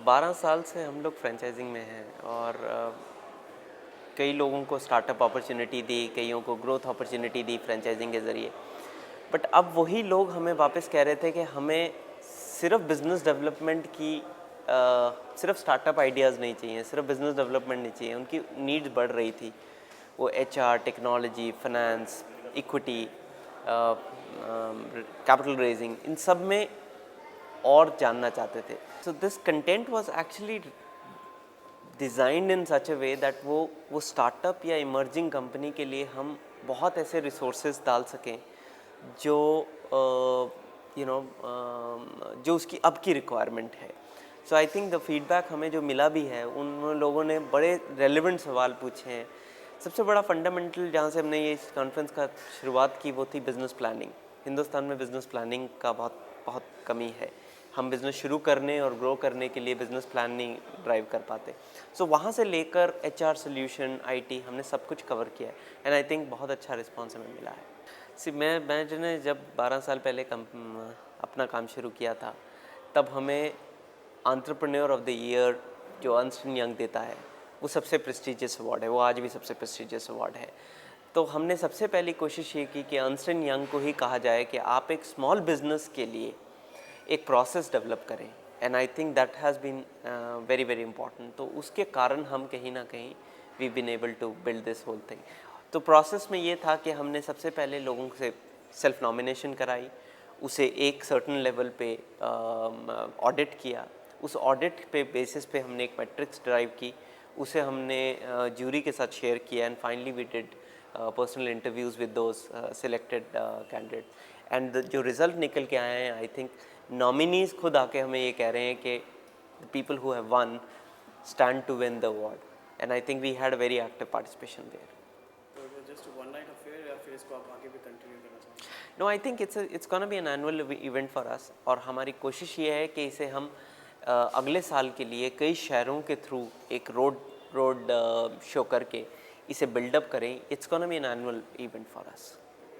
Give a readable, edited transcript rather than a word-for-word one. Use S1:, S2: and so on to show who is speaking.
S1: 12 साल से हम लोग फ्रेंचाइजिंग में हैं और कई लोगों को स्टार्टअप अपॉर्चुनिटी दी, कईयों को ग्रोथ अपॉर्चुनिटी दी फ्रेंचाइजिंग के ज़रिए। बट अब वही लोग हमें वापस कह रहे थे कि हमें सिर्फ बिज़नेस डेवलपमेंट की सिर्फ स्टार्टअप आइडियाज़ नहीं चाहिए, सिर्फ बिज़नेस डेवलपमेंट नहीं चाहिए। उनकी नीड्स बढ़ रही थी। वो HR, technology, finance, equity, capital raising, इन सब में और जानना चाहते थे। So this content was actually designed in such a way that वो स्टार्टअप या इमर्जिंग कंपनी के लिए हम बहुत ऐसे रिसोर्सेज डाल सकें जो जो उसकी अब की रिक्वायरमेंट है। सो आई थिंक द फीडबैक हमें जो मिला भी है, उन लोगों ने बड़े रेलेवेंट सवाल पूछे हैं। सबसे बड़ा फंडामेंटल जहाँ से हमने ये इस कॉन्फ्रेंस का शुरुआत की वो थी बिज़नेस प्लानिंग। हिंदुस्तान में बिज़नेस प्लानिंग का बहुत बहुत कमी है। हम बिज़नेस शुरू करने और ग्रो करने के लिए बिज़नेस प्लानिंग ड्राइव कर पाते। सो वहाँ से लेकर एचआर सोल्यूशन, आईटी, हमने सब कुछ कवर किया है एंड आई थिंक बहुत अच्छा रिस्पॉन्स हमें मिला है। मैंने जब 12 साल पहले अपना काम शुरू किया था, तब हमें एंटरप्रेन्योर ऑफ द ईयर जो अर्न्स्ट एंड यंग देता है, वो सबसे प्रेस्टिजियस अवार्ड है। वो आज भी सबसे प्रेस्टिजियस अवार्ड है। तो हमने सबसे पहली कोशिश ये की कि अर्न्स्ट एंड यंग को ही कहा जाए कि आप एक स्मॉल बिजनेस के लिए एक प्रोसेस डेवलप करें and I think that has been very very important. तो उसके कारण हम कहीं ना कहीं we been able to build this whole thing. तो प्रोसेस में ये था कि हमने सबसे पहले लोगों से सेल्फ नॉमिनेशन कराई, उसे एक सर्टन लेवल पे ऑडिट किया। उस ऑडिट पे बेसिस पे हमने एक मैट्रिक्स ड्राइव की, उसे हमने ज्यूरी के साथ शेयर किया and finally we did personal interviews with those selected candidate and जो रिज़ल्ट निकल के आए हैं, आई थिंक नॉमिनीज़ खुद आके हमें ये कह रहे हैं कि the people who have won stand to win the award and I think we had very active participation there.
S2: Just one night affair या फिर इसको आप आगे भी कंटिन्यू करना चाहते हैं?
S1: No, I think it's gonna be an annual event for us और हमारी कोशिश ये है कि इसे हम अगले साल के लिए कई शहरों के थ्रू एक रोड शो करके इसे बिल्डअप करें। It's gonna be an annual event for us.